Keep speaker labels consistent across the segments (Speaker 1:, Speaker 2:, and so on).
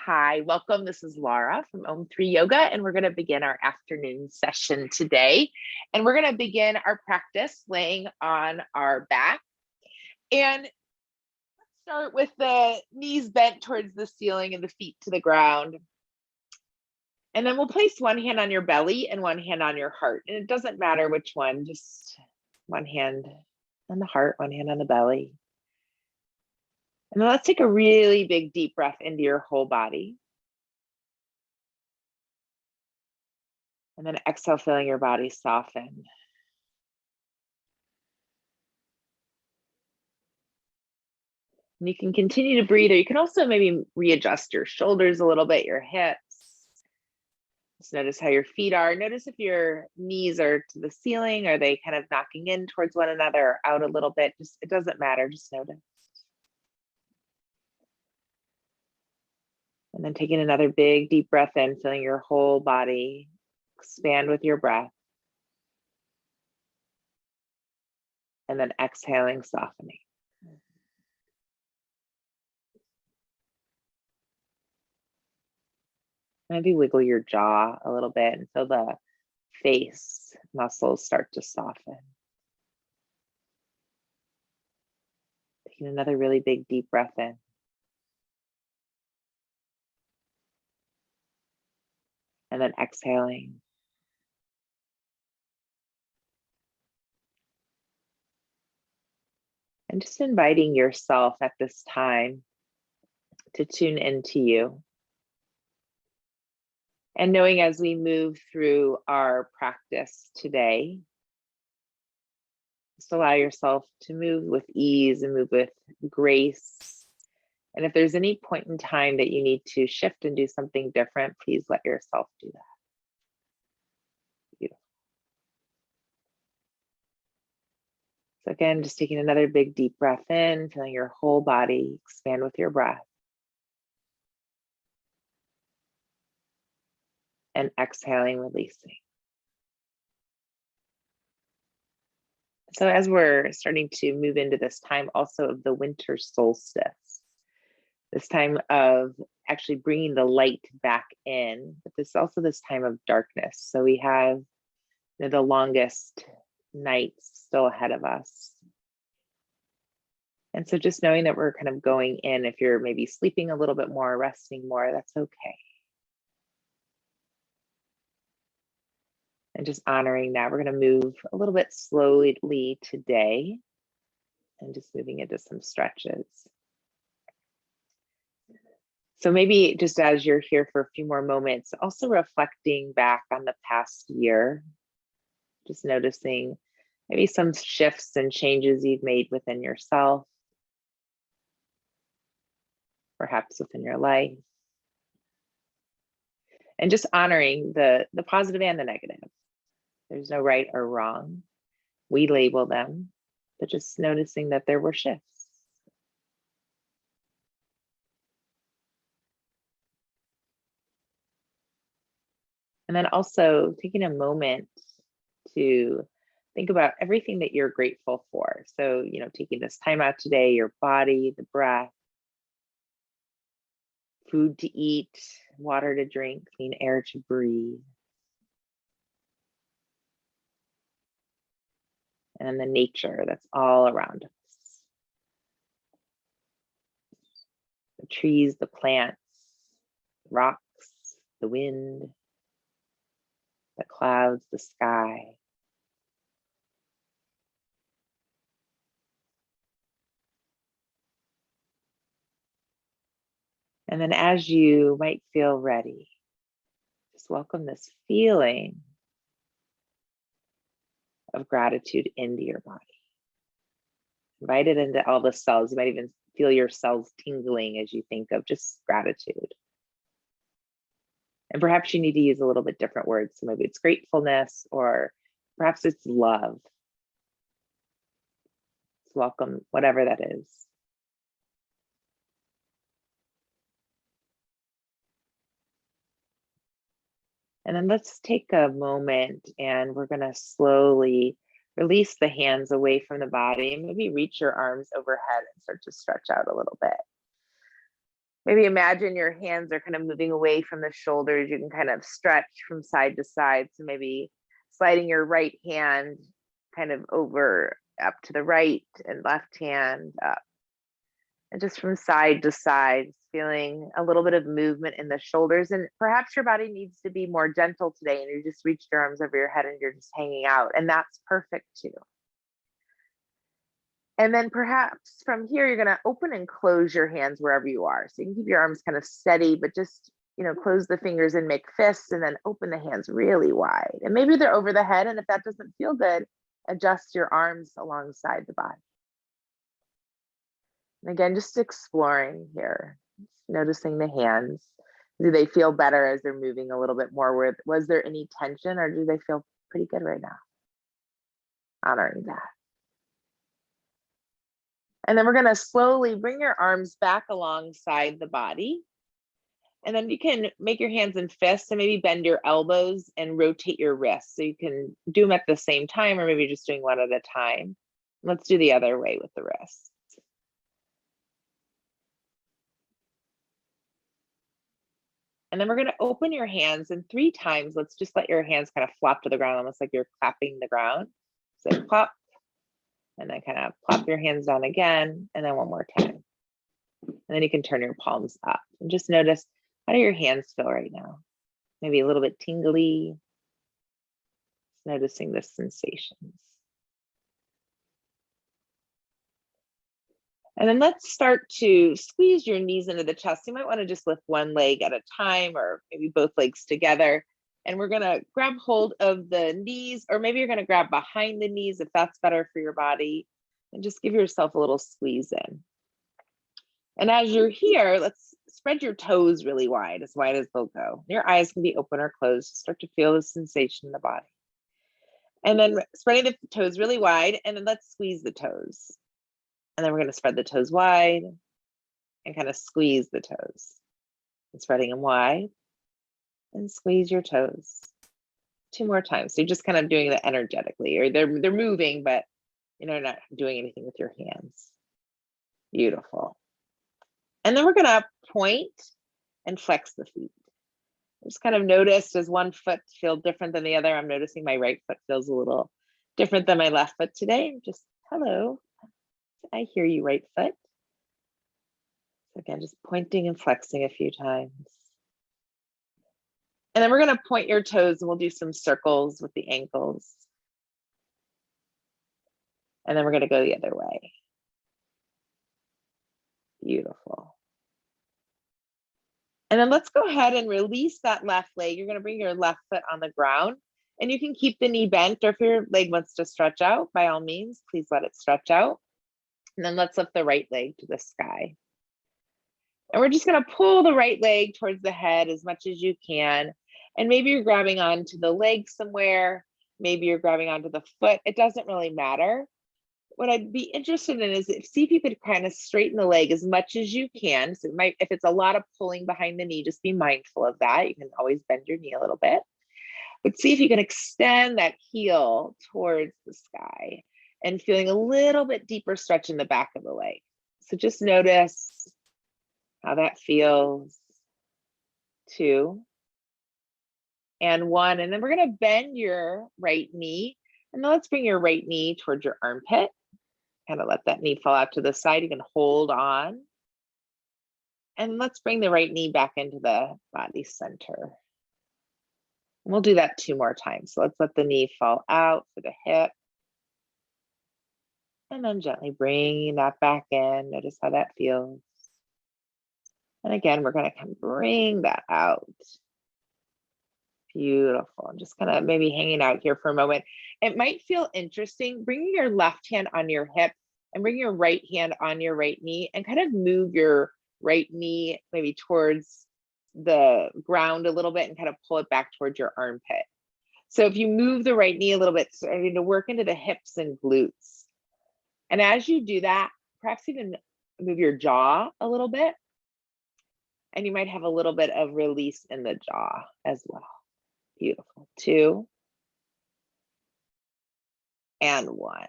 Speaker 1: Hi, welcome. This is Lara from Om3 Yoga, and we're going to begin our afternoon session today. And we're going to begin our practice laying on our back. And let's start with the knees bent towards the ceiling and the feet to the ground. And then we'll place one hand on your belly and one hand on your heart. And it doesn't matter which one, just one hand on the heart, one hand on the belly. And then let's take a really big deep breath into your whole body. And then exhale, feeling your body soften. And you can continue to breathe, or you can also maybe readjust your shoulders a little bit, your hips. Just notice how your feet are. Notice if your knees are to the ceiling, are they kind of knocking in towards one another or out a little bit? Just, it doesn't matter, just notice. And then taking another big deep breath in, feeling your whole body expand with your breath. And then exhaling, softening. Maybe wiggle your jaw a little bit and feel the face muscles start to soften. Taking another really big deep breath in. And then exhaling. And just inviting yourself at this time to tune into you. And knowing as we move through our practice today, just allow yourself to move with ease and move with grace. And if there's any point in time that you need to shift and do something different, please let yourself do that. Beautiful. So again, just taking another big deep breath in, feeling your whole body expand with your breath. And exhaling, releasing. So as we're starting to move into this time also of the winter solstice, this time of actually bringing the light back in, but this also this time of darkness. So we have the longest nights still ahead of us. And so just knowing that we're kind of going in, if you're maybe sleeping a little bit more, resting more, that's okay. And just honoring that, we're going to move a little bit slowly today and just moving into some stretches. So maybe just as you're here for a few more moments, also reflecting back on the past year, just noticing maybe some shifts and changes you've made within yourself, perhaps within your life, and just honoring the positive and the negative. There's no right or wrong. We label them, but just noticing that there were shifts. And then also taking a moment to think about everything that you're grateful for. So, taking this time out today, your body, the breath, food to eat, water to drink, clean air to breathe. And then the nature that's all around us. The trees, the plants, the rocks, the wind, the clouds, the sky. And then as you might feel ready, just welcome this feeling of gratitude into your body. Invite it into all the cells. You might even feel your cells tingling as you think of just gratitude. And perhaps you need to use a little bit different words. So maybe it's gratefulness, or perhaps it's love. It's welcome, whatever that is. And then let's take a moment and we're going to slowly release the hands away from the body and maybe reach your arms overhead and start to stretch out a little bit. Maybe imagine your hands are kind of moving away from the shoulders. You can kind of stretch from side to side. So maybe sliding your right hand kind of over up to the right and left hand up. And just from side to side, feeling a little bit of movement in the shoulders. And perhaps your body needs to be more gentle today and you just reached your arms over your head and you're just hanging out. And that's perfect too. And then perhaps from here, you're going to open and close your hands wherever you are. So you can keep your arms kind of steady, but just, close the fingers and make fists and then open the hands really wide. And maybe they're over the head. And if that doesn't feel good, adjust your arms alongside the body. And again, just exploring here, just noticing the hands. Do they feel better as they're moving a little bit more? Was there any tension or do they feel pretty good right now? Honoring that. And then we're going to slowly bring your arms back alongside the body. And then you can make your hands in fists and maybe bend your elbows and rotate your wrists. So you can do them at the same time or maybe just doing one at a time. Let's do the other way with the wrists. And then we're going to open your hands and 3 times. Let's just let your hands kind of flop to the ground, almost like you're clapping the ground. So plop. And then kind of plop your hands down again, and then one more time. And then you can turn your palms up and just notice, how do your hands feel right now? Maybe a little bit tingly. Just noticing the sensations. And then let's start to squeeze your knees into the chest. You might want to just lift one leg at a time or maybe both legs together. And we're going to grab hold of the knees, or maybe you're going to grab behind the knees if that's better for your body, and just give yourself a little squeeze in. And as you're here, let's spread your toes really wide as they'll go. Your eyes can be open or closed. Start to feel the sensation in the body. And then spreading the toes really wide, and then let's squeeze the toes. And then we're going to spread the toes wide and kind of squeeze the toes. And spreading them wide. And squeeze your toes 2 more times. So you're just kind of doing that energetically, or they're moving, but not doing anything with your hands. Beautiful. And then we're going to point and flex the feet. Just kind of notice, does one foot feel different than the other? I'm noticing my right foot feels a little different than my left foot today. Just hello. I hear you, right foot. So again, just pointing and flexing a few times. And then we're going to point your toes and we'll do some circles with the ankles. And then we're going to go the other way. Beautiful. And then let's go ahead and release that left leg. You're going to bring your left foot on the ground and you can keep the knee bent, or if your leg wants to stretch out, by all means, please let it stretch out. And then let's lift the right leg to the sky. And we're just going to pull the right leg towards the head as much as you can. And maybe you're grabbing onto the leg somewhere. Maybe you're grabbing onto the foot. It doesn't really matter. What I'd be interested in is see if you could kind of straighten the leg as much as you can. So if it's a lot of pulling behind the knee, just be mindful of that. You can always bend your knee a little bit. But see if you can extend that heel towards the sky and feeling a little bit deeper stretch in the back of the leg. So just notice how that feels. 2 and 1. And then we're going to bend your right knee. And then let's bring your right knee towards your armpit. Kind of let that knee fall out to the side. You can hold on. And let's bring the right knee back into the body center. And we'll do that 2 more times. So let's let the knee fall out for the hip. And then gently bringing that back in. Notice how that feels. And again, we're going to kind of bring that out. Beautiful. I'm just kind of maybe hanging out here for a moment. It might feel interesting bringing your left hand on your hip and bring your right hand on your right knee and kind of move your right knee maybe towards the ground a little bit and kind of pull it back towards your armpit. So if you move the right knee a little bit, starting to work into the hips and glutes. And as you do that, perhaps even move your jaw a little bit. And you might have a little bit of release in the jaw as well. Beautiful. 2 and 1.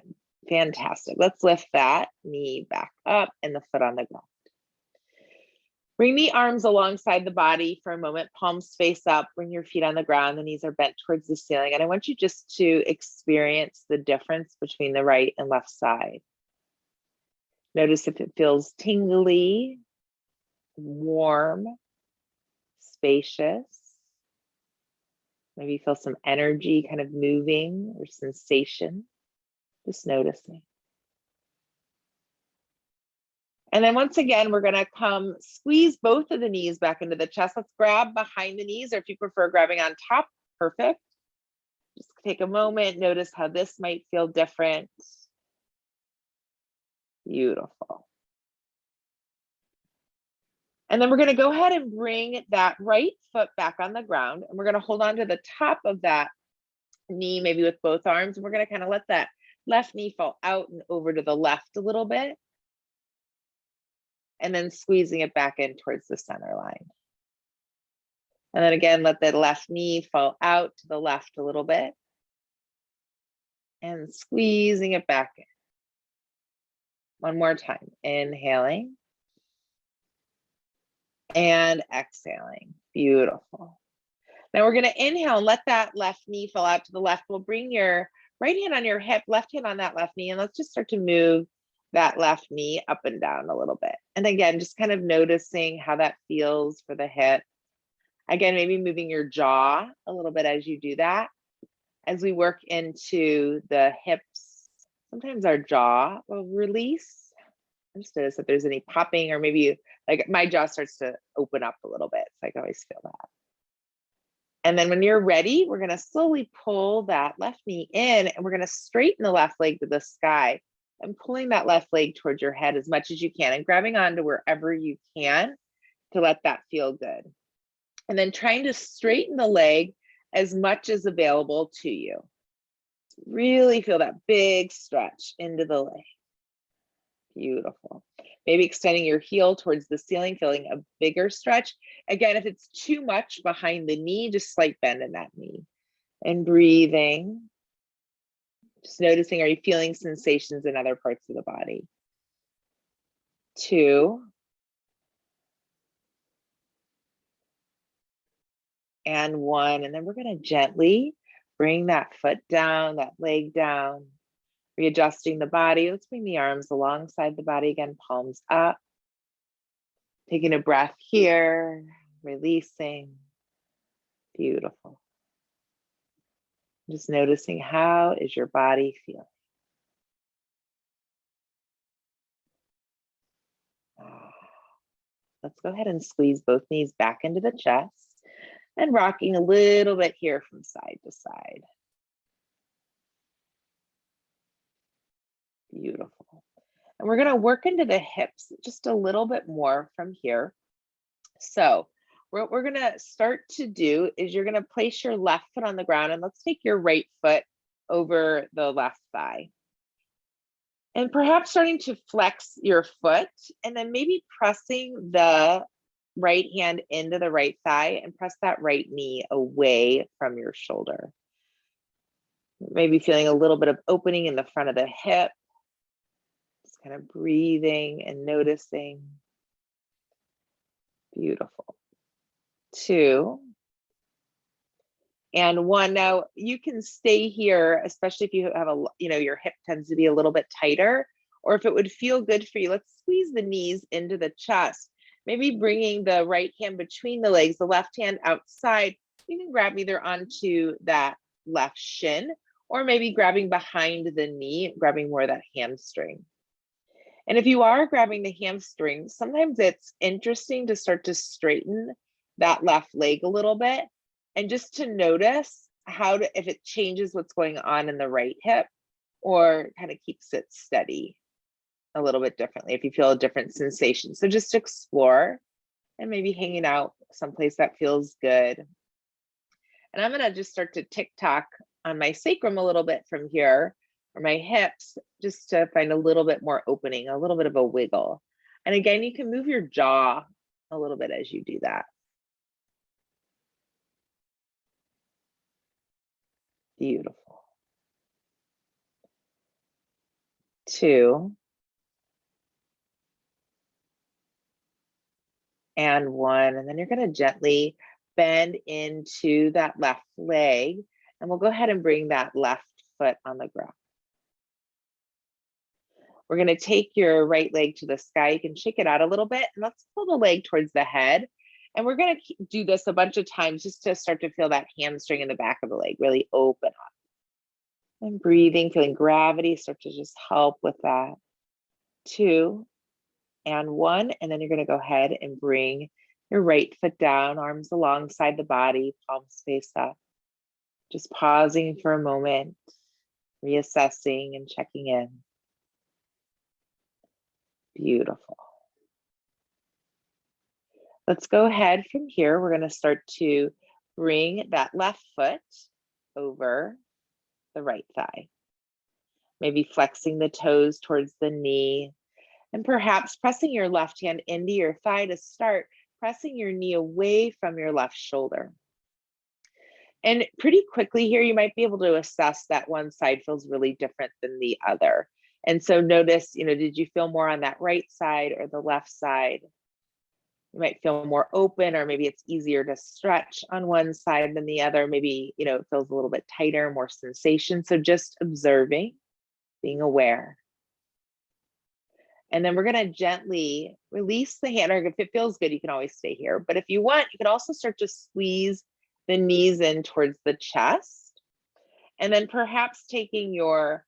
Speaker 1: Fantastic. Let's lift that knee back up and the foot on the ground. Bring the arms alongside the body for a moment, palms face up, bring your feet on the ground, the knees are bent towards the ceiling. And I want you just to experience the difference between the right and left side. Notice if it feels tingly, warm, spacious. Maybe you feel some energy kind of moving or sensation, just noticing. And then once again, we're gonna come squeeze both of the knees back into the chest. Let's grab behind the knees, or if you prefer grabbing on top, perfect. Just take a moment, notice how this might feel different. Beautiful. And then we're gonna go ahead and bring that right foot back on the ground, and we're gonna hold on to the top of that knee, maybe with both arms. And we're gonna kind of let that left knee fall out and over to the left a little bit. And then squeezing it back in towards the center line. And then again, let the left knee fall out to the left a little bit. And squeezing it back in. One more time, inhaling. And exhaling, beautiful. Now we're gonna inhale and let that left knee fall out to the left. We'll bring your right hand on your hip, left hand on that left knee, and let's just start to move that left knee up and down a little bit. And again, just kind of noticing how that feels for the hip. Again, maybe moving your jaw a little bit as you do that. As we work into the hips, sometimes our jaw will release. Just notice if there's any popping, or maybe like my jaw starts to open up a little bit. So I can always feel that. And then when you're ready, we're gonna slowly pull that left knee in, and we're gonna straighten the left leg to the sky and pulling that left leg towards your head as much as you can and grabbing onto wherever you can to let that feel good. And then trying to straighten the leg as much as available to you. Really feel that big stretch into the leg. Beautiful. Maybe extending your heel towards the ceiling, feeling a bigger stretch. Again, if it's too much behind the knee, just slight bend in that knee. And breathing. Just noticing, are you feeling sensations in other parts of the body? 2. And 1. And then we're going to gently bring that foot down, that leg down, readjusting the body. Let's bring the arms alongside the body again, palms up. Taking a breath here, releasing. Beautiful. Just noticing, how is your body feeling? Let's go ahead and squeeze both knees back into the chest and rocking a little bit here from side to side. Beautiful. And we're going to work into the hips just a little bit more from here. So what we're going to start to do is you're going to place your left foot on the ground, and let's take your right foot over the left thigh. And perhaps starting to flex your foot, and then maybe pressing the right hand into the right thigh and press that right knee away from your shoulder. Maybe feeling a little bit of opening in the front of the hip. Just kind of breathing and noticing. Beautiful. 2. And 1. Now you can stay here, especially if you have your hip tends to be a little bit tighter, or if it would feel good for you, let's squeeze the knees into the chest. Maybe bringing the right hand between the legs, the left hand outside. You can grab either onto that left shin, or maybe grabbing behind the knee, grabbing more of that hamstring. And if you are grabbing the hamstring, sometimes it's interesting to start to straighten that left leg a little bit, and just to notice if it changes what's going on in the right hip, or kind of keeps it steady a little bit differently if you feel a different sensation. So just explore, and maybe hanging out someplace that feels good. And I'm going to just start to tick-tock on my sacrum a little bit from here, or my hips, just to find a little bit more opening, a little bit of a wiggle. And again, you can move your jaw a little bit as you do that. Beautiful. 2. and 1. And then you're going to gently bend into that left leg. And we'll go ahead and bring that left foot on the ground. We're going to take your right leg to the sky. You can shake it out a little bit, and let's pull the leg towards the head. And we're going to do this a bunch of times just to start to feel that hamstring in the back of the leg really open up. And breathing, feeling gravity start to just help with that. 2 and 1. And then you're going to go ahead and bring your right foot down, arms alongside the body, palms face up. Just pausing for a moment, reassessing and checking in. Beautiful. Let's go ahead from here. We're going to start to bring that left foot over the right thigh. Maybe flexing the toes towards the knee, and perhaps pressing your left hand into your thigh to start, pressing your knee away from your left shoulder. And pretty quickly here, you might be able to assess that one side feels really different than the other. And so notice, did you feel more on that right side or the left side? You might feel more open, or maybe it's easier to stretch on one side than the other. Maybe, it feels a little bit tighter, more sensation. So just observing, being aware. And then we're going to gently release the hand, or if it feels good, you can always stay here. But if you want, you can also start to squeeze the knees in towards the chest. And then perhaps taking your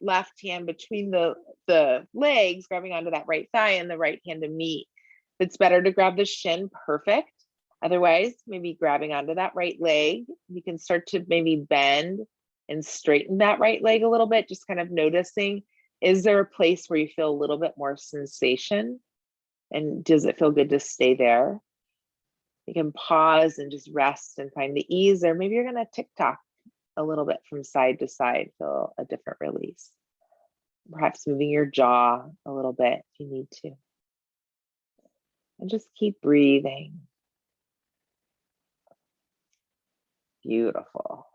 Speaker 1: left hand between the legs, grabbing onto that right thigh, and the right hand to meet. If it's better to grab the shin, perfect. Otherwise, maybe grabbing onto that right leg. You can start to maybe bend and straighten that right leg a little bit, just kind of noticing, is there a place where you feel a little bit more sensation? And does it feel good to stay there? You can pause and just rest and find the ease, or maybe you're going to tick-tock a little bit from side to side, feel a different release. Perhaps moving your jaw a little bit if you need to. And just keep breathing. Beautiful.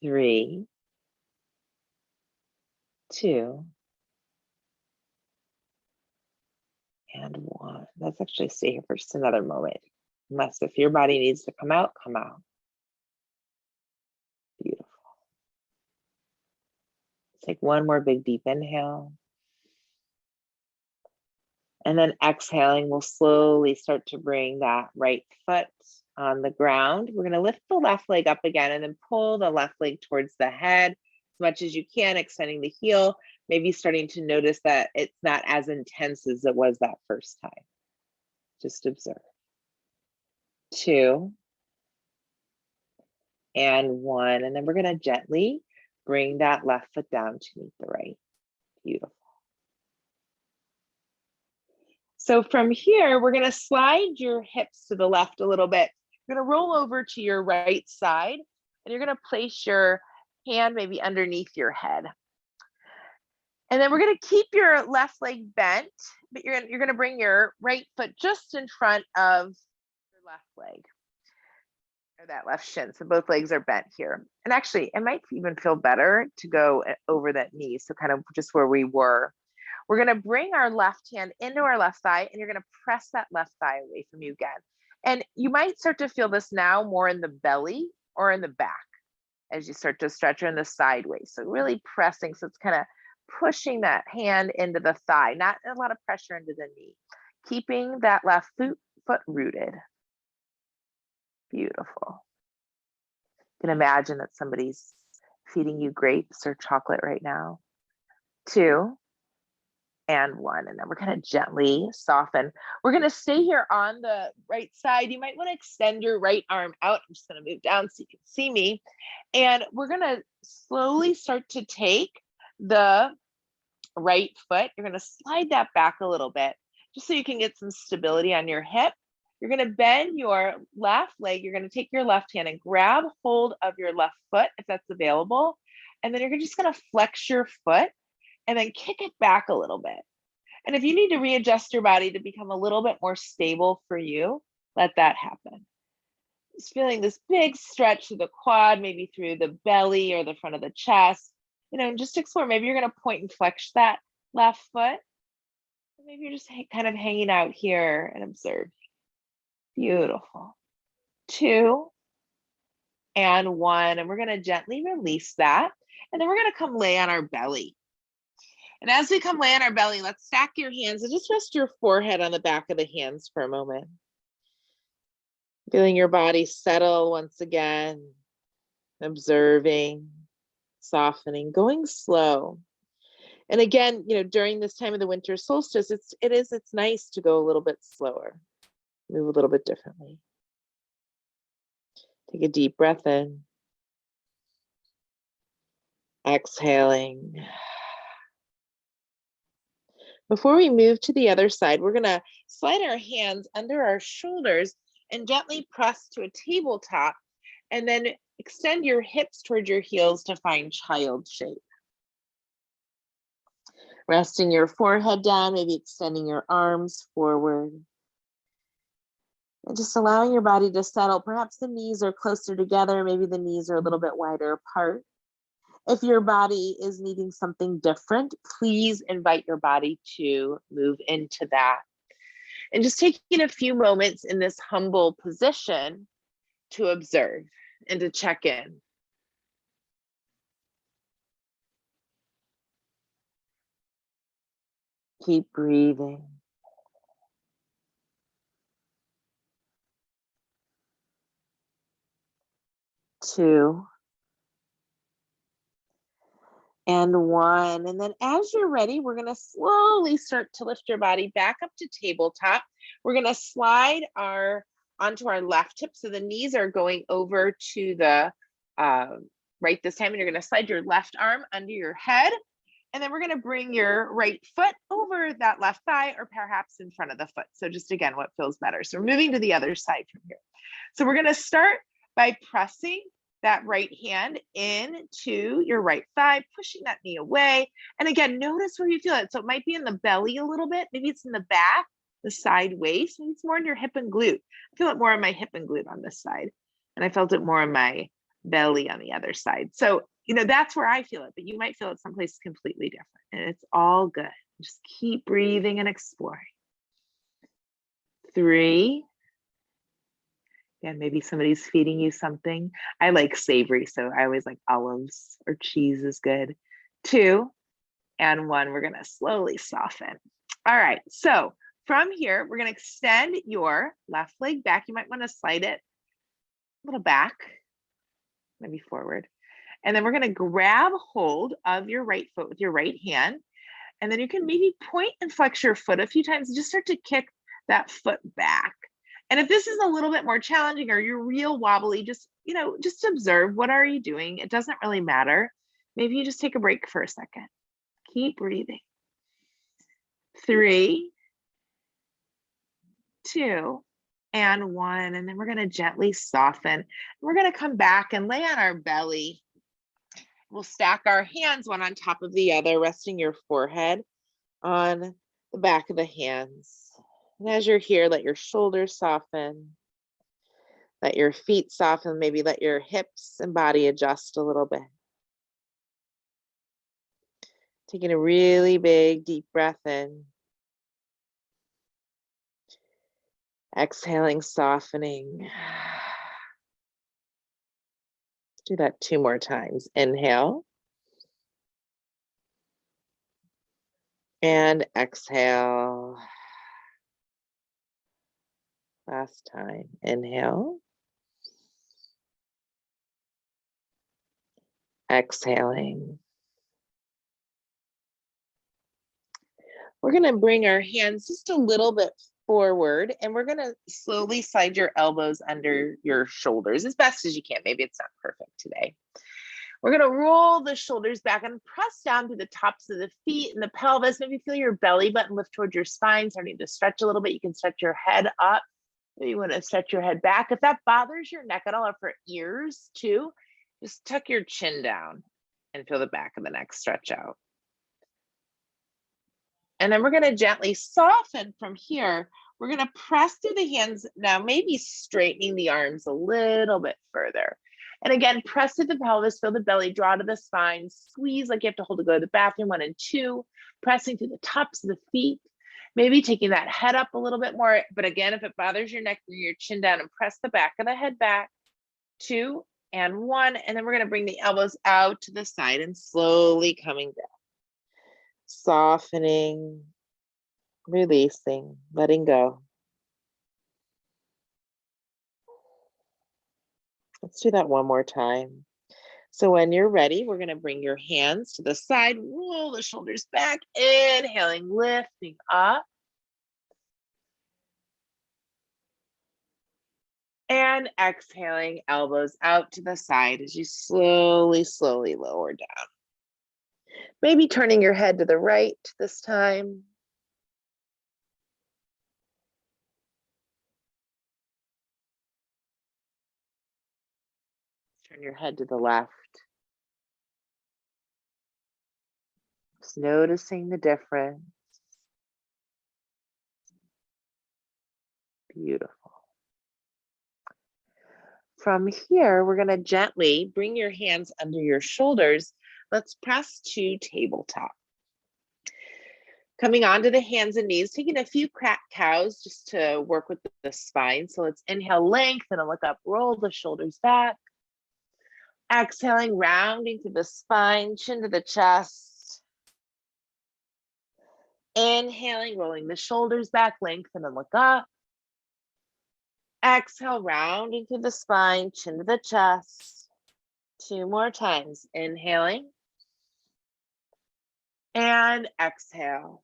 Speaker 1: 3, 2, and 1. Let's actually stay here for just another moment. Unless if your body needs to come out, come out. Beautiful. Take one more big deep inhale. And then exhaling, we'll slowly start to bring that right foot on the ground. We're going to lift the left leg up again and then pull the left leg towards the head as much as you can, extending the heel, maybe starting to notice that it's not as intense as it was that first time. Just observe. 2 and 1. And then we're going to gently bring that left foot down to meet the right. Beautiful. So from here, we're going to slide your hips to the left a little bit. You're going to roll over to your right side, and you're going to place your hand maybe underneath your head. And then we're going to keep your left leg bent, but you're going to bring your right foot just in front of your left leg, or that left shin. So both legs are bent here. And actually, it might even feel better to go over that knee. So kind of just where we were. We're going to bring our left hand into our left thigh, and you're going to press that left thigh away from you again. And you might start to feel this now more in the belly or in the back as you start to stretch, or in the sideways. So really pressing. So it's kind of pushing that hand into the thigh, not a lot of pressure into the knee. Keeping that left foot rooted. Beautiful. You can imagine that somebody's feeding you grapes or chocolate right now. 2 and 1. And then we're going to gently soften. We're going to stay here on the right side. You might want to extend your right arm out. I'm just going to move down so you can see me. And we're going to slowly start to take the right foot. You're going to slide that back a little bit just so you can get some stability on your hip. You're going to bend your left leg. You're going to take your left hand and grab hold of your left foot if that's available. And then you're just going to flex your foot and then kick it back a little bit. And if you need to readjust your body to become a little bit more stable for you, let that happen. Just feeling this big stretch through the quad, maybe through the belly or the front of the chest, and just explore. Maybe you're going to point and flex that left foot. Maybe you're just kind of hanging out here and observe. Beautiful. 2 and 1, and we're going to gently release that. And then we're going to come lay on our belly. And as we come lay on our belly, let's stack your hands and just rest your forehead on the back of the hands for a moment. Feeling your body settle once again, observing, softening, going slow. And again, during this time of the winter solstice, it's nice to go a little bit slower, move a little bit differently. Take a deep breath in. Exhaling. Before we move to the other side, we're going to slide our hands under our shoulders and gently press to a tabletop, and then extend your hips towards your heels to find child shape. Resting your forehead down, maybe extending your arms forward. And just allowing your body to settle. Perhaps the knees are closer together, maybe the knees are a little bit wider apart. If your body is needing something different, please invite your body to move into that. And just taking a few moments in this humble position to observe and to check in. Keep breathing. 2 and 1. And then as you're ready, we're going to slowly start to lift your body back up to tabletop. We're going to slide onto our left hip. So the knees are going over to the right this time. And you're going to slide your left arm under your head. And then we're going to bring your right foot over that left thigh, or perhaps in front of the foot. So just again, what feels better. So we're moving to the other side from here. So we're going to start by pressing that right hand into your right thigh, pushing that knee away. And again, notice where you feel it. So it might be in the belly a little bit. Maybe it's in the back, the side waist. Maybe it's more in your hip and glute. I feel it more in my hip and glute on this side. And I felt it more in my belly on the other side. So, that's where I feel it, but you might feel it someplace completely different. And it's all good. Just keep breathing and exploring. 3. And maybe somebody's feeding you something. I like savory, so I always like olives or cheese is good. 2 and 1, we're gonna slowly soften. All right, so from here, we're gonna extend your left leg back. You might wanna slide it a little back, maybe forward. And then we're gonna grab hold of your right foot with your right hand. And then you can maybe point and flex your foot a few times and just start to kick that foot back. And if this is a little bit more challenging or you're real wobbly, just observe, what are you doing? It doesn't really matter. Maybe you just take a break for a second. Keep breathing. 3, 2, and 1. And then we're going to gently soften. We're going to come back and lay on our belly. We'll stack our hands one on top of the other, resting your forehead on the back of the hands. And as you're here, let your shoulders soften. Let your feet soften. Maybe let your hips and body adjust a little bit. Taking a really big, deep breath in. Exhaling, softening. Do that 2 more times. Inhale. And exhale. Last time. Inhale. Exhaling. We're going to bring our hands just a little bit forward, and we're going to slowly slide your elbows under your shoulders as best as you can. Maybe it's not perfect today. We're going to roll the shoulders back and press down to the tops of the feet and the pelvis. Maybe feel your belly button lift towards your spine, starting to stretch a little bit. You can stretch your head up. Maybe you want to stretch your head back. If that bothers your neck at all, or for ears too, just tuck your chin down and feel the back of the neck stretch out. And then we're going to gently soften from here. We're going to press through the hands now, maybe straightening the arms a little bit further. And again, press through the pelvis, feel the belly draw to the spine, squeeze like you have to hold to go to the bathroom, 1 and 2, pressing through the tops of the feet. Maybe taking that head up a little bit more, but again, if it bothers your neck, bring your chin down and press the back of the head back. 2 and 1, and then we're gonna bring the elbows out to the side and slowly coming down. Softening, releasing, letting go. Let's do that one more time. So when you're ready, we're gonna bring your hands to the side, roll the shoulders back, inhaling, lifting up. And exhaling, elbows out to the side as you slowly, slowly lower down. Maybe turning your head to the right this time. Turn your head to the left. Just noticing the difference. Beautiful. From here, we're going to gently bring your hands under your shoulders. Let's press to tabletop. Coming onto the hands and knees, taking a few cat cows just to work with the spine. So let's inhale, lengthen and look up, roll the shoulders back. Exhaling, rounding through the spine, chin to the chest. Inhaling, rolling the shoulders back, lengthen and look up. Exhale, rounding through the spine, chin to the chest. 2 more times. Inhaling. And exhale.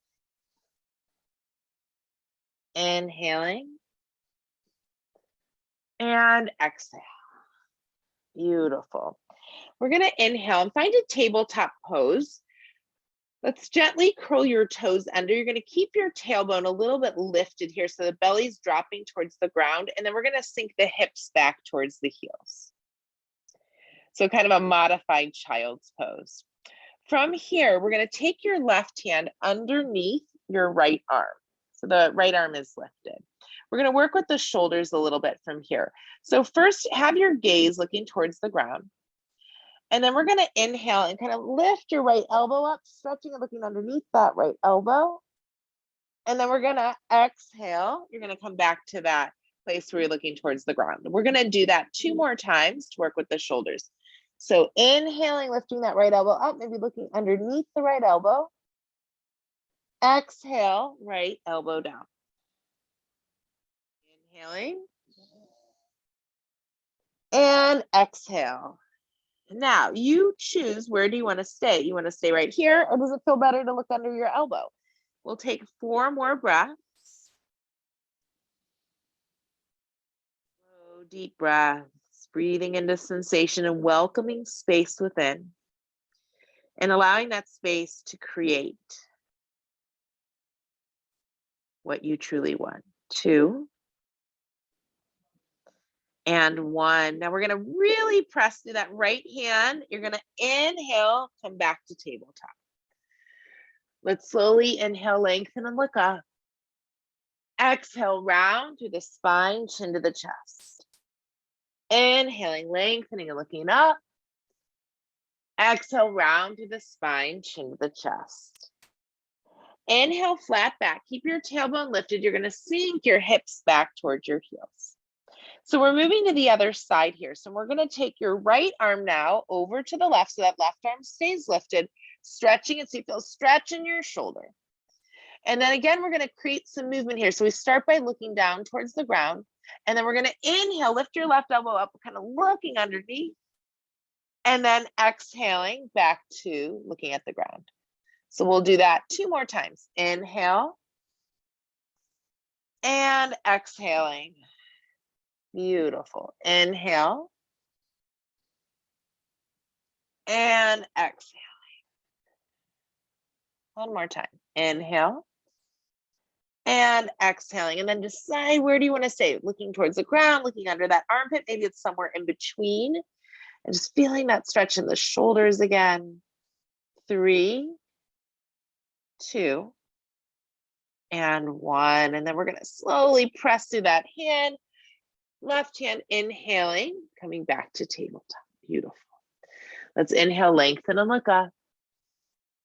Speaker 1: Inhaling. And exhale. Beautiful. We're going to inhale and find a tabletop pose. Let's gently curl your toes under. You're going to keep your tailbone a little bit lifted here so the belly's dropping towards the ground, and then we're going to sink the hips back towards the heels. So kind of a modified child's pose. From here, we're going to take your left hand underneath your right arm. So the right arm is lifted. We're going to work with the shoulders a little bit from here. So first, have your gaze looking towards the ground. And then we're going to inhale and kind of lift your right elbow up, stretching and looking underneath that right elbow. And then we're going to exhale. You're going to come back to that place where you're looking towards the ground. We're going to do that 2 more times to work with the shoulders. So inhaling, lifting that right elbow up, maybe looking underneath the right elbow. Exhale, right elbow down. Inhaling. And exhale. Now you choose, where do you want to stay? You want to stay right here, or does it feel better to look under your elbow? We'll take 4 more breaths. Slow, deep breaths, breathing into sensation and welcoming space within, and allowing that space to create what you truly want. 2 and 1. Now we're going to really press through that right hand. You're going to inhale, come back to tabletop. Let's slowly inhale, lengthen and look up. Exhale, round through the spine, chin to the chest. Inhaling, lengthening and looking up. Exhale, round through the spine, chin to the chest. Inhale, flat back. Keep your tailbone lifted. You're going to sink your hips back towards your heels. So we're moving to the other side here. So we're going to take your right arm now over to the left so that left arm stays lifted, stretching it so you feel stretch in your shoulder. And then again, we're going to create some movement here. So we start by looking down towards the ground, and then we're going to inhale, lift your left elbow up, kind of looking underneath, and then exhaling back to looking at the ground. So we'll do that 2 more times. Inhale and exhaling. Beautiful. Inhale and exhaling. One more time. Inhale and exhaling. And then decide, where do you want to stay? Looking towards the ground, looking under that armpit. Maybe it's somewhere in between. And just feeling that stretch in the shoulders again. 3, 2, and 1. And then we're going to slowly press through that hand. Left hand inhaling, coming back to tabletop. Beautiful. Let's inhale, lengthen and look up.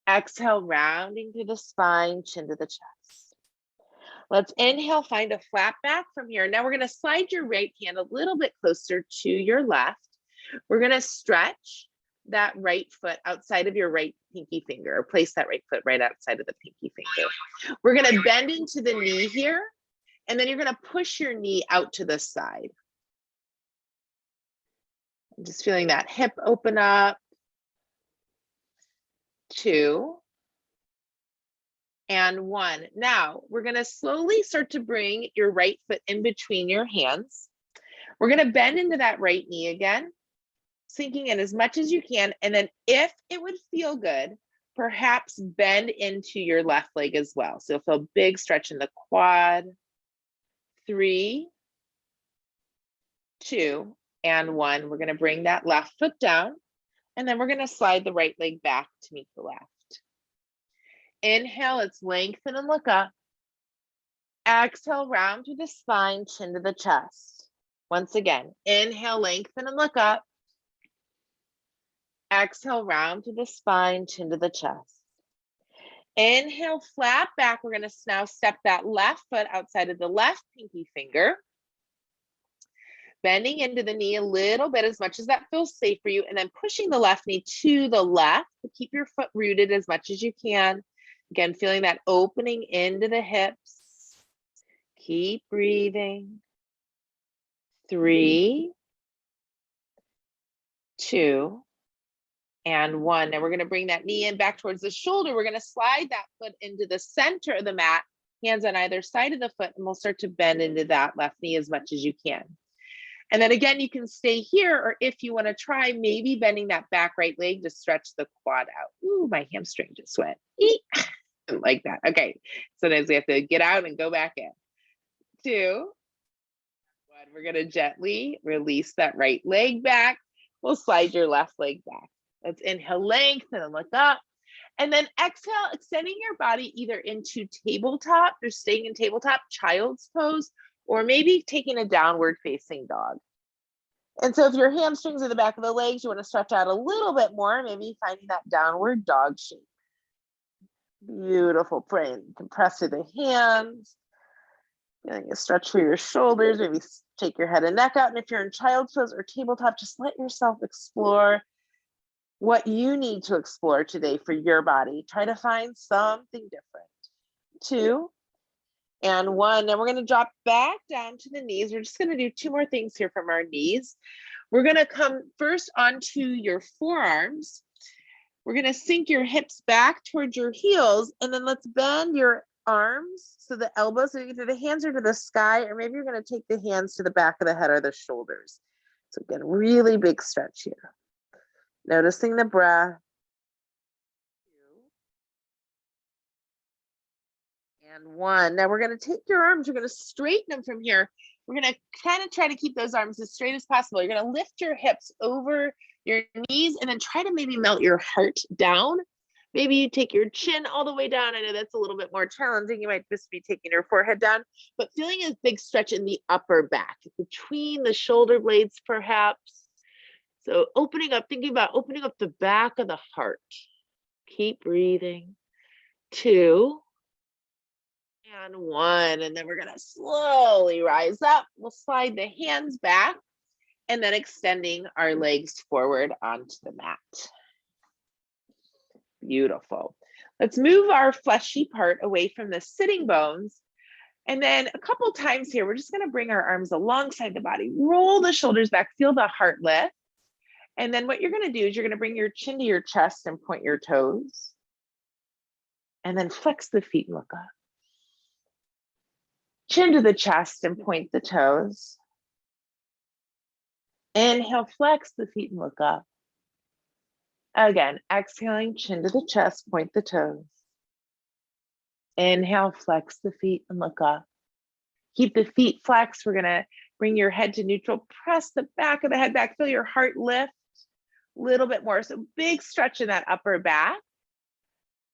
Speaker 1: Exhale, rounding through the spine, chin to the chest. Let's inhale, find a flat back from here. Now we're going to slide your right hand a little bit closer to your left. We're going to stretch that right foot outside of your right pinky finger, or place that right foot right outside of the pinky finger. We're going to bend into the knee here, and then you're going to push your knee out to the side. I'm just feeling that hip open up. 2 and 1. Now we're going to slowly start to bring your right foot in between your hands. We're going to bend into that right knee again, sinking in as much as you can. And then if it would feel good, perhaps bend into your left leg as well. So you'll feel a big stretch in the quad. 3, 2, and 1. We're going to bring that left foot down, and then we're going to slide the right leg back to meet the left. Inhale, let's lengthen and look up. Exhale, round through the spine, chin to the chest. Once again, inhale, lengthen and look up. Exhale, round through the spine, chin to the chest. Inhale, flat back. We're going to now step that left foot outside of the left pinky finger. Bending into the knee a little bit, as much as that feels safe for you, and then pushing the left knee to the left to keep your foot rooted as much as you can. Again, feeling that opening into the hips. Keep breathing. 3, 2, and 1. Now we're going to bring that knee in back towards the shoulder. We're going to slide that foot into the center of the mat, hands on either side of the foot, and we'll start to bend into that left knee as much as you can. And then again, you can stay here, or if you want to try, maybe bending that back right leg to stretch the quad out. Ooh, my hamstring just went. Like that. Okay, sometimes we have to get out and go back in. 2, 1. We're going to gently release that right leg back. We'll slide your left leg back. Let's inhale, lengthen and look up. And then exhale, extending your body either into tabletop, or staying in tabletop, child's pose, or maybe taking a downward facing dog. And so if your hamstrings are the back of the legs, you want to stretch out a little bit more, maybe finding that downward dog shape. Beautiful. Compress through the hands. Feeling a stretch for your shoulders, maybe take your head and neck out. And if you're in child's pose or tabletop, just let yourself explore what you need to explore today for your body. Try to find something different. 2, and 1. Now we're going to drop back down to the knees. We're just going to do 2 more things here from our knees. We're going to come first onto your forearms. We're going to sink your hips back towards your heels, and then let's bend your arms so the elbows, so either the hands are to the sky, or maybe you're going to take the hands to the back of the head or the shoulders. So again, really big stretch here. Noticing the breath. 2, and 1. Now we're going to take your arms, we're going to straighten them from here. We're going to kind of try to keep those arms as straight as possible. You're going to lift your hips over your knees, and then try to maybe melt your heart down. Maybe you take your chin all the way down. I know that's a little bit more challenging. You might just be taking your forehead down, but feeling a big stretch in the upper back, between the shoulder blades perhaps. So opening up, thinking about opening up the back of the heart. Keep breathing. 2, and 1. And then we're going to slowly rise up. We'll slide the hands back, and then extending our legs forward onto the mat. Beautiful. Let's move our fleshy part away from the sitting bones. And then a couple times here, we're just going to bring our arms alongside the body, roll the shoulders back, feel the heart lift. And then what you're going to do is you're going to bring your chin to your chest and point your toes. And then flex the feet and look up. Chin to the chest and point the toes. Inhale, flex the feet and look up. Again, exhaling, chin to the chest, point the toes. Inhale, flex the feet and look up. Keep the feet flexed. We're going to bring your head to neutral. Press the back of the head back. Feel your heart lift a little bit more. So big stretch in that upper back.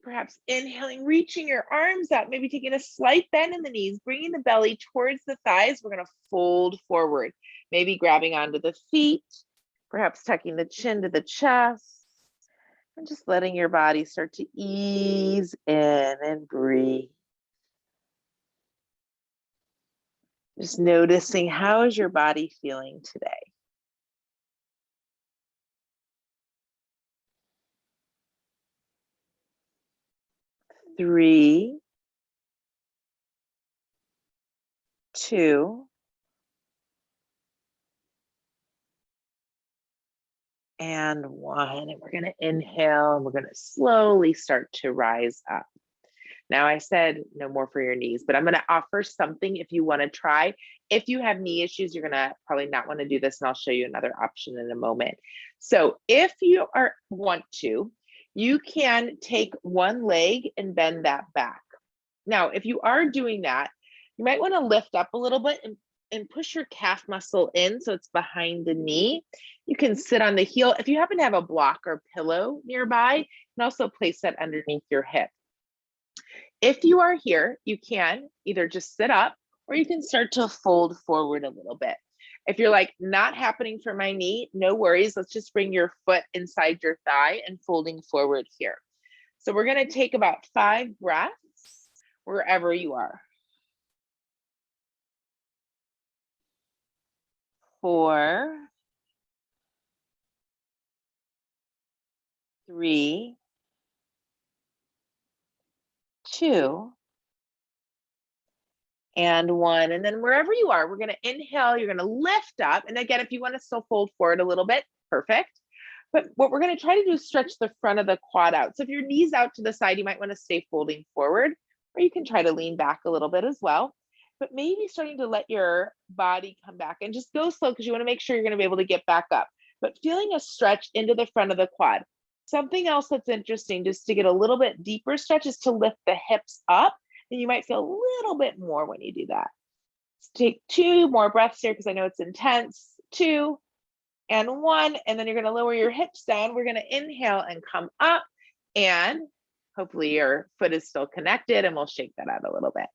Speaker 1: Perhaps inhaling, reaching your arms up, maybe taking a slight bend in the knees, bringing the belly towards the thighs. We're going to fold forward, maybe grabbing onto the feet, perhaps tucking the chin to the chest, and just letting your body start to ease in and breathe. Just noticing, how is your body feeling today? 3, 2, and 1. And we're going to inhale, and we're going to slowly start to rise up. Now, I said no more for your knees, but I'm going to offer something if you want to try. If you have knee issues, you're going to probably not want to do this, and I'll show you another option in a moment. So if you want to, you can take one leg and bend that back. Now, if you are doing that, you might want to lift up a little bit and push your calf muscle in so it's behind the knee. You can sit on the heel. If you happen to have a block or pillow nearby, you can also place that underneath your hip. If you are here, you can either just sit up or you can start to fold forward a little bit. If you're like, not happening for my knee, no worries. Let's just bring your foot inside your thigh and folding forward here. So we're going to take about 5 breaths wherever you are. 4, 3, 2, and 1. And then wherever you are, we're going to inhale, you're going to lift up. And again, if you want to still fold forward a little bit, perfect. But what we're going to try to do is stretch the front of the quad out. So if your knee's out to the side, you might want to stay folding forward, or you can try to lean back a little bit as well. But maybe starting to let your body come back, and just go slow because you want to make sure you're going to be able to get back up. But feeling a stretch into the front of the quad. Something else that's interesting, just to get a little bit deeper stretch, is to lift the hips up. And you might feel a little bit more when you do that. Let's take 2 more breaths here because I know it's intense. 2 and 1, and then you're going to lower your hips down. We're going to inhale and come up, and hopefully your foot is still connected, and we'll shake that out a little bit.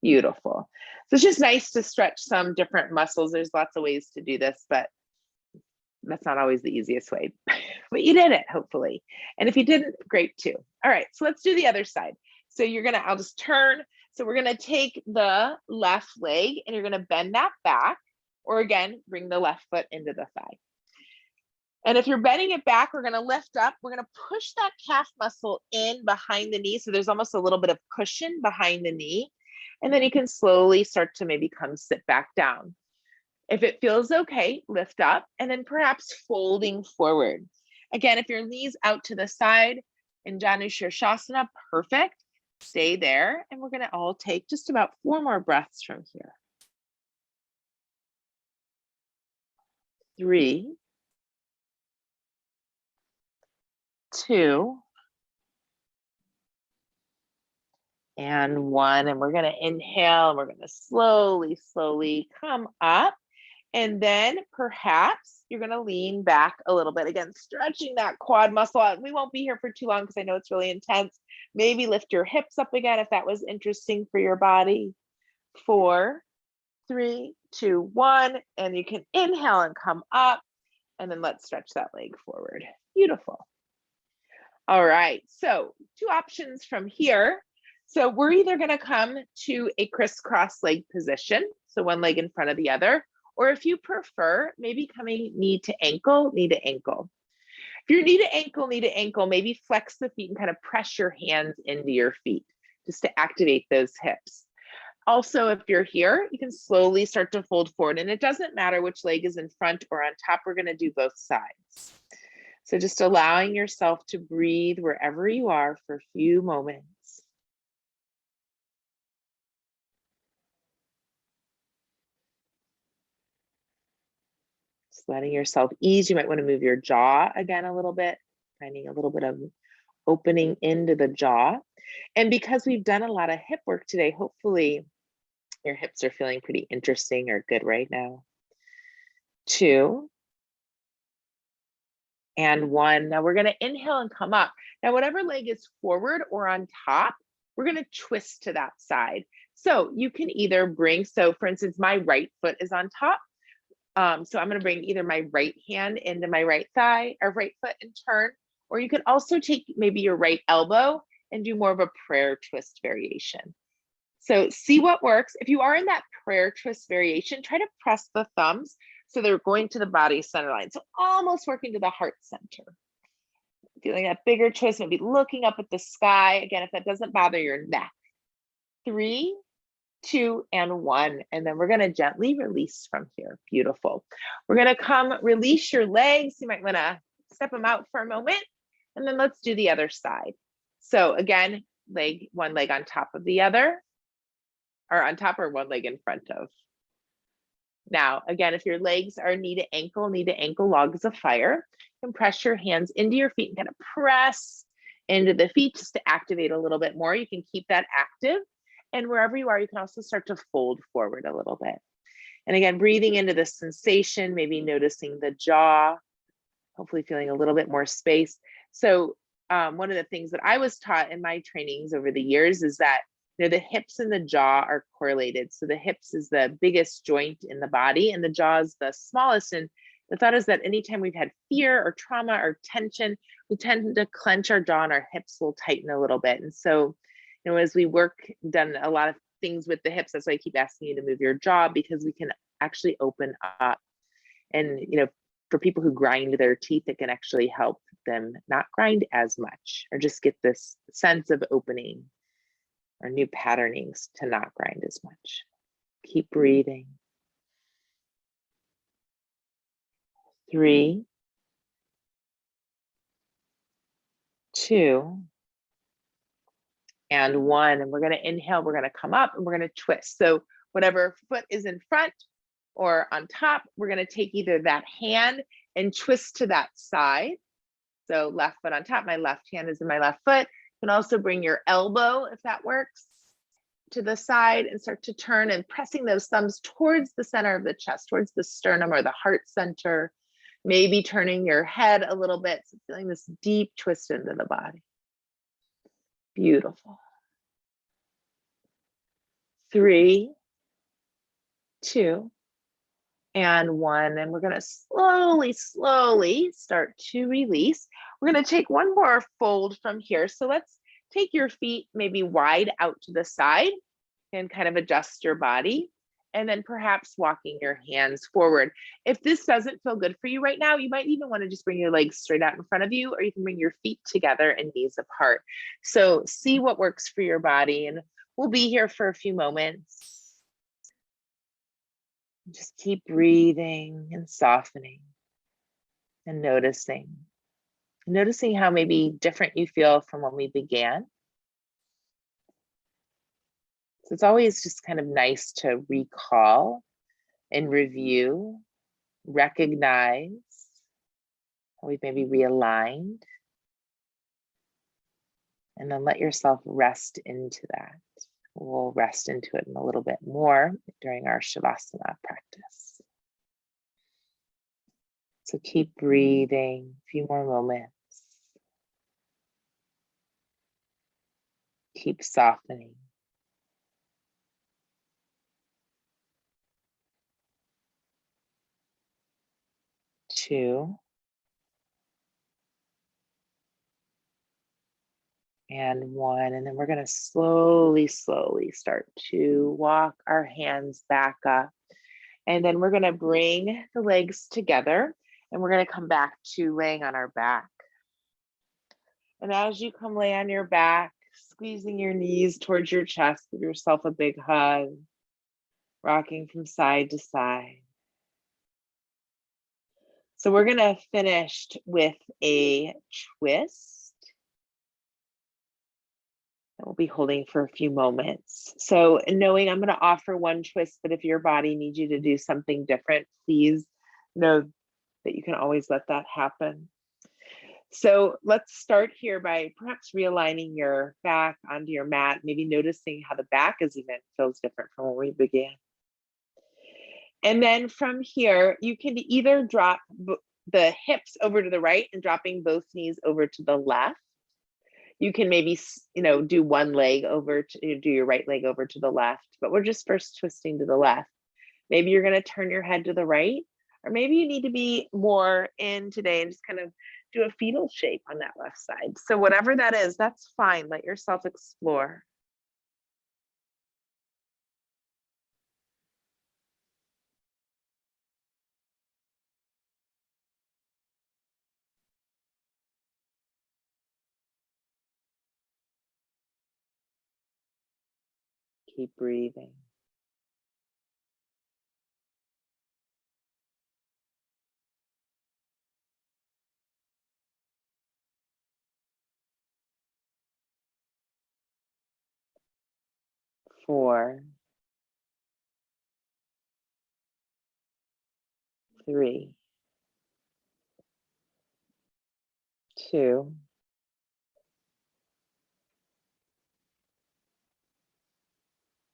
Speaker 1: Beautiful. So it's just nice to stretch some different muscles. There's lots of ways to do this, but that's not always the easiest way. But you did it, hopefully. And if you didn't, great too. All right, so let's do the other side. So I'll just turn. So we're going to take the left leg and you're going to bend that back, or again, bring the left foot into the thigh. And if you're bending it back, we're going to lift up. We're going to push that calf muscle in behind the knee. So there's almost a little bit of cushion behind the knee. And then you can slowly start to maybe come sit back down. If it feels okay, lift up, and then perhaps folding forward. Again, if your knee's out to the side in Shavasana, perfect. Stay there. And we're going to all take just about 4 more breaths from here. 3, 2, and 1. And we're going to inhale. We're going to slowly come up. And then perhaps you're going to lean back a little bit. Again, stretching that quad muscle out. We won't be here for too long because I know it's really intense. Maybe lift your hips up again if that was interesting for your body. 4, 3, 2, 1. And you can inhale and come up. And then let's stretch that leg forward. Beautiful. All right, so 2 options from here. So we're either going to come to a crisscross leg position, so one leg in front of the other, or if you prefer, maybe coming knee to ankle. If you're knee to ankle, maybe flex the feet and kind of press your hands into your feet just to activate those hips. Also, if you're here, you can slowly start to fold forward, and it doesn't matter which leg is in front or on top. We're going to do both sides. So just allowing yourself to breathe wherever you are for a few moments. Just letting yourself ease. You might want to move your jaw again a little bit, finding a little bit of opening into the jaw. And because we've done a lot of hip work today, hopefully your hips are feeling pretty interesting or good right now. 2, and 1. Now we're going to inhale and come up. Now, whatever leg is forward or on top, we're going to twist to that side. So you can either bring, so for instance, my right foot is on top. So I'm going to bring either my right hand into my right thigh or right foot and turn, or you can also take maybe your right elbow and do more of a prayer twist variation. So see what works. If you are in that prayer twist variation, try to press the thumbs so they're going to the body center line. So almost working to the heart center. Feeling that bigger twist, maybe looking up at the sky. Again, if that doesn't bother your neck. 3, 2, and 1. And then we're going to gently release from here. Beautiful. We're going to come release your legs. You might want to step them out for a moment. And then let's do the other side. So again, one leg on top of the other, or on top, or one leg in front of. Now, again, if your legs are knee to ankle logs of fire, you can press your hands into your feet and kind of press into the feet just to activate a little bit more. You can keep that active. And wherever you are, you can also start to fold forward a little bit. And again, breathing into the sensation, maybe noticing the jaw, hopefully feeling a little bit more space. So one of the things that I was taught in my trainings over the years is that the hips and the jaw are correlated. So the hips is the biggest joint in the body and the jaw is the smallest. And the thought is that anytime we've had fear or trauma or tension, we tend to clench our jaw and our hips will tighten a little bit. And so, as we done a lot of things with the hips, that's why I keep asking you to move your jaw, because we can actually open up. And, for people who grind their teeth, it can actually help them not grind as much or just get this sense of opening or new patternings to not grind as much. Keep breathing. 3, 2, and 1. And we're going to inhale, we're going to come up and we're going to twist. So whatever foot is in front or on top, we're going to take either that hand and twist to that side. So left foot on top, my left hand is in my left foot. You can also bring your elbow, if that works, to the side and start to turn and pressing those thumbs towards the center of the chest, towards the sternum or the heart center. Maybe turning your head a little bit, so feeling this deep twist into the body. Beautiful. 3, 2, and 1. And we're going to slowly start to release. We're going to take one more fold from here. So let's take your feet maybe wide out to the side and kind of adjust your body. And then perhaps walking your hands forward. If this doesn't feel good for you right now, you might even want to just bring your legs straight out in front of you, or you can bring your feet together and knees apart. So see what works for your body, and we'll be here for a few moments. Just keep breathing and softening and noticing how maybe different you feel from when we began. So it's always just kind of nice to recall and review, recognize how we've maybe realigned, and then let yourself rest into that. We'll rest into it in a little bit more during our Shavasana practice. So keep breathing, a few more moments. Keep softening. 2, and 1. And then we're going to slowly start to walk our hands back up. And then we're going to bring the legs together and we're going to come back to laying on our back. And as you come lay on your back, squeezing your knees towards your chest, give yourself a big hug, rocking from side to side. So we're going to finish with a twist that we'll be holding for a few moments. So knowing I'm going to offer one twist, but if your body needs you to do something different, please know that you can always let that happen. So let's start here by perhaps realigning your back onto your mat, maybe noticing how the back as even feels different from when we began. And then from here, you can either drop the hips over to the right and dropping both knees over to the left. You can maybe, do one leg over to do your right leg over to the left, but we're just first twisting to the left. Maybe you're going to turn your head to the right, or maybe you need to be more in today and just kind of do a fetal shape on that left side. So whatever that is, that's fine. Let yourself explore. Keep breathing. Four, three, two,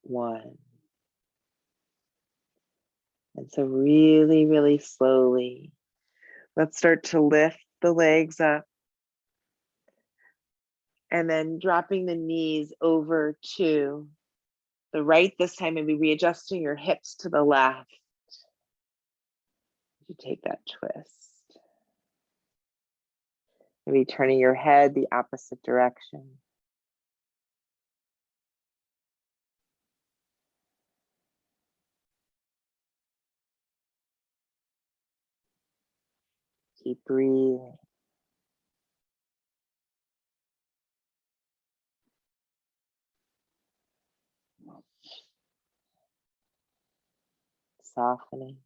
Speaker 1: one. And so really, really slowly, let's start to lift the legs up and then dropping the knees over to the right this time, maybe readjusting your hips to the left. You take that twist. Maybe turning your head the opposite direction. Keep breathing. Softening.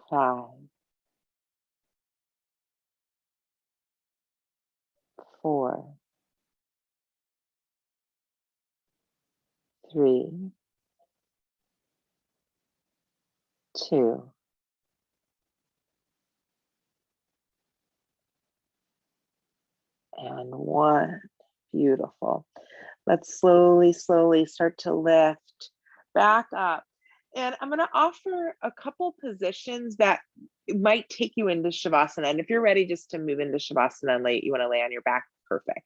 Speaker 1: 5, 4, 3, 2, and 1. Beautiful. Let's slowly, slowly start to lift back up. And I'm going to offer a couple positions that might take you into Shavasana. And if you're ready just to move into Shavasana and you want to lay on your back, perfect.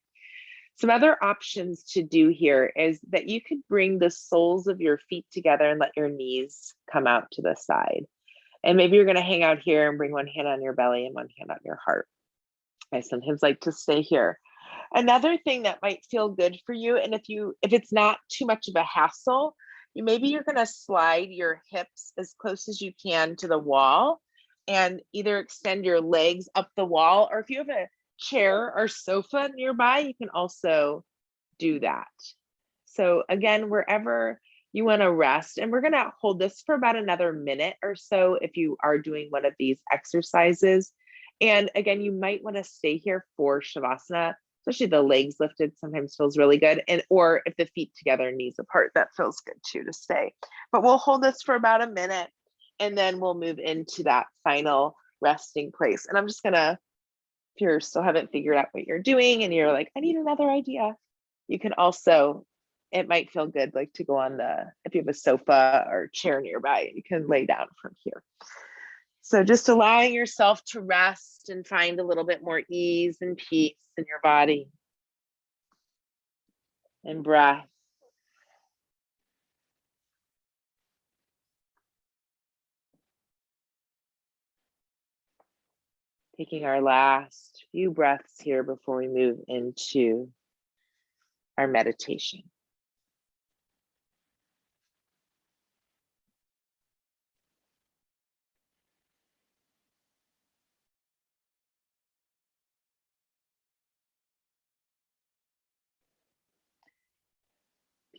Speaker 1: Some other options to do here is that you could bring the soles of your feet together and let your knees come out to the side. And maybe you're going to hang out here and bring one hand on your belly and one hand on your heart. I sometimes like to stay here. Another thing that might feel good for you, and if it's not too much of a hassle, maybe you're going to slide your hips as close as you can to the wall and either extend your legs up the wall, or if you have a chair or sofa nearby, you can also do that. So again, wherever you want to rest, and we're going to hold this for about another minute or so if you are doing one of these exercises. And again, you might want to stay here for Shavasana, especially the legs lifted sometimes feels really good. And or if the feet together, knees apart, that feels good too to stay. But we'll hold this for about a minute and then we'll move into that final resting place. And I'm just gonna, if you still haven't figured out what you're doing and you're like, I need another idea, you can also, it might feel good like to go on if you have a sofa or chair nearby, you can lay down from here. So just allowing yourself to rest and find a little bit more ease and peace in your body and breath. Taking our last few breaths here before we move into our meditation.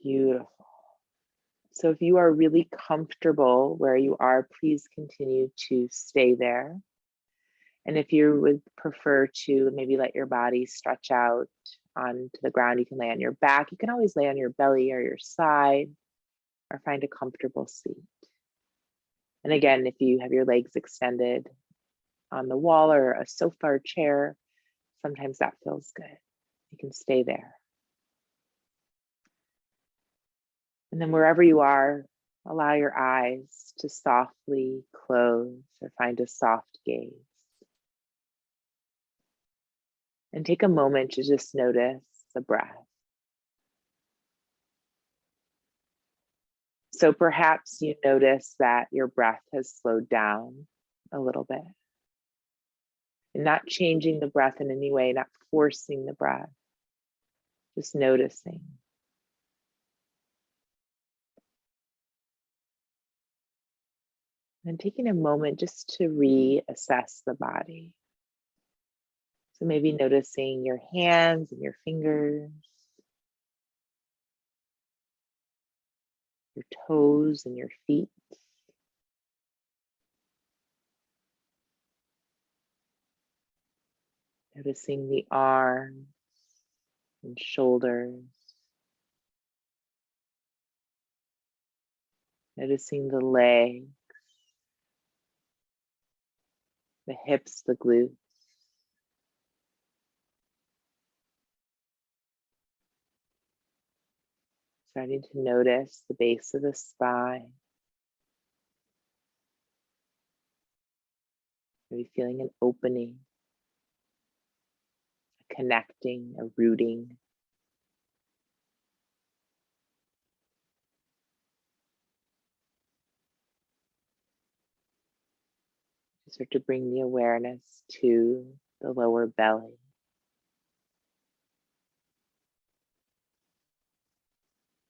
Speaker 1: Beautiful. So if you are really comfortable where you are, please continue to stay there. And if you would prefer to maybe let your body stretch out onto the ground, you can lay on your back. You can always lay on your belly or your side or find a comfortable seat. And again, if you have your legs extended on the wall or a sofa or chair, sometimes that feels good. You can stay there. And then wherever you are, allow your eyes to softly close or find a soft gaze. And take a moment to just notice the breath. So perhaps you notice that your breath has slowed down a little bit. And not changing the breath in any way, not forcing the breath, just noticing. And taking a moment just to reassess the body. So maybe noticing your hands and your fingers, your toes and your feet. Noticing the arms and shoulders. Noticing the legs, the hips, the glutes. Starting to notice the base of the spine. Maybe feeling an opening, a connecting, a rooting. Start to bring the awareness to the lower belly.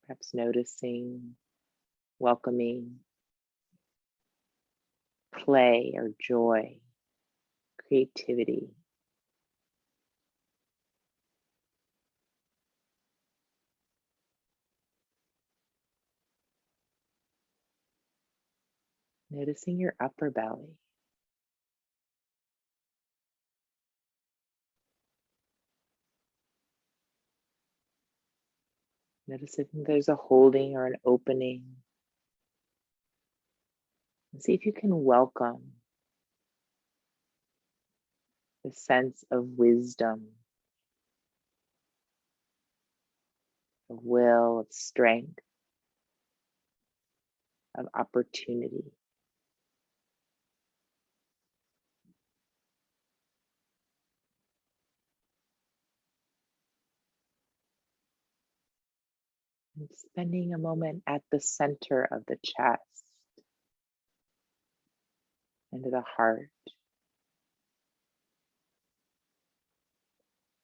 Speaker 1: Perhaps noticing, welcoming play or joy, creativity. Noticing your upper belly. Notice if there's a holding or an opening. And see if you can welcome the sense of wisdom, of will, of strength, of opportunity. And spending a moment at the center of the chest, into the heart.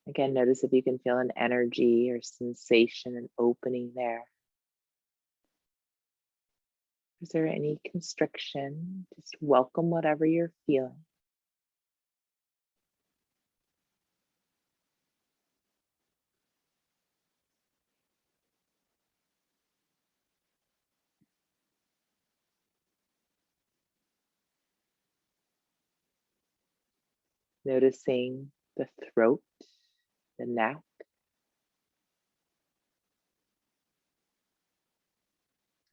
Speaker 1: Again, notice if you can feel an energy or sensation, an opening there. Is there any constriction? Just welcome whatever you're feeling. Noticing the throat, the neck.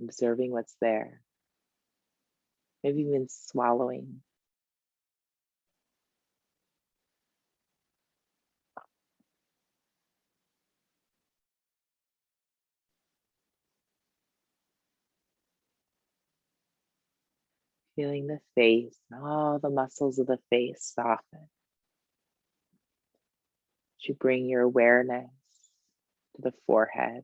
Speaker 1: Observing what's there. Maybe even swallowing. Feeling the face, all the muscles of the face soften. As you bring your awareness to the forehead.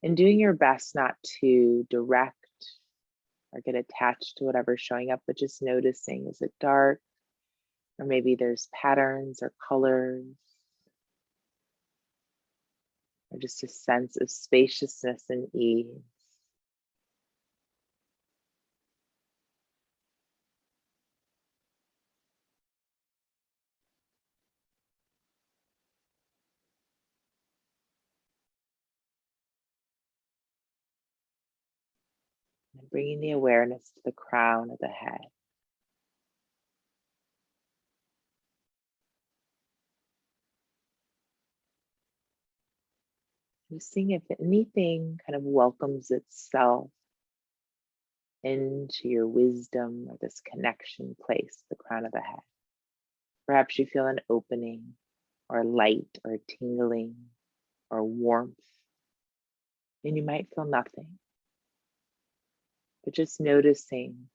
Speaker 1: And doing your best not to direct or get attached to whatever's showing up, but just noticing, is it dark? Or maybe there's patterns or colors, or just a sense of spaciousness and ease. And bringing the awareness to the crown of the head. Just seeing if anything kind of welcomes itself into your wisdom or this connection place, the crown of the head. Perhaps you feel an opening or light or tingling or warmth, and you might feel nothing, but just noticing.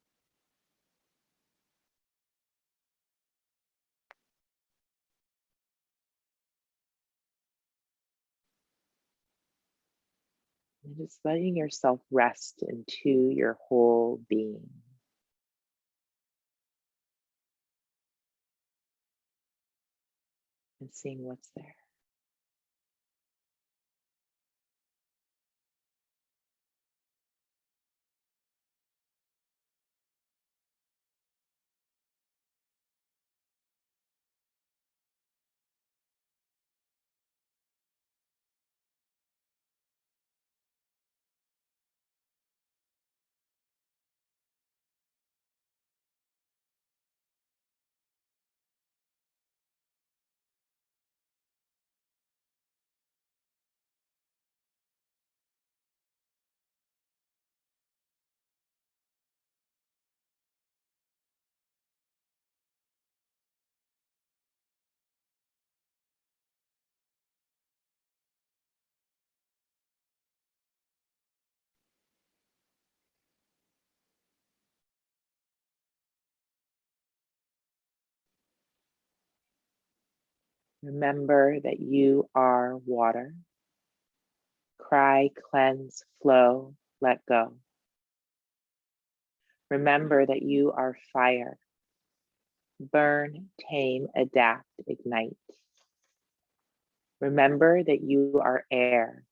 Speaker 1: And just letting yourself rest into your whole being. And seeing what's there. Remember that you are water. Cry, cleanse, flow, let go. Remember that you are fire. Burn, tame, adapt, ignite. Remember that you are air.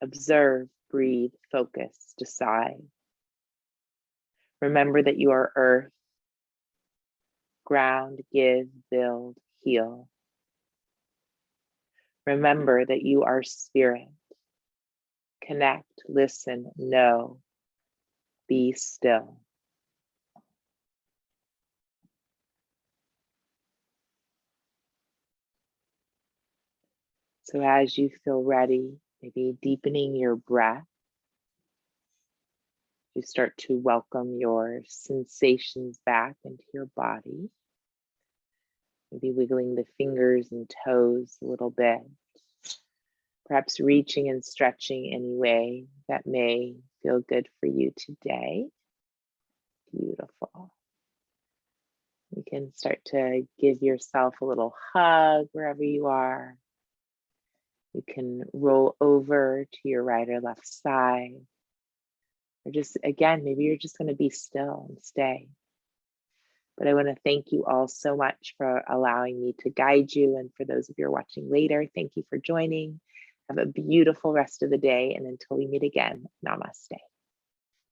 Speaker 1: Observe, breathe, focus, decide. Remember that you are earth. Ground, give, build, heal. Remember that you are spirit. Connect, listen, know, be still. So as you feel ready, maybe deepening your breath, you start to welcome your sensations back into your body. Maybe wiggling the fingers and toes a little bit. Perhaps reaching and stretching any way that may feel good for you today. Beautiful. You can start to give yourself a little hug wherever you are. You can roll over to your right or left side. Or just, again, maybe you're just going to be still and stay. But I want to thank you all so much for allowing me to guide you. And for those of you who are watching later, thank you for joining. Have a beautiful rest of the day. And until we meet again, namaste.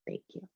Speaker 1: Thank you.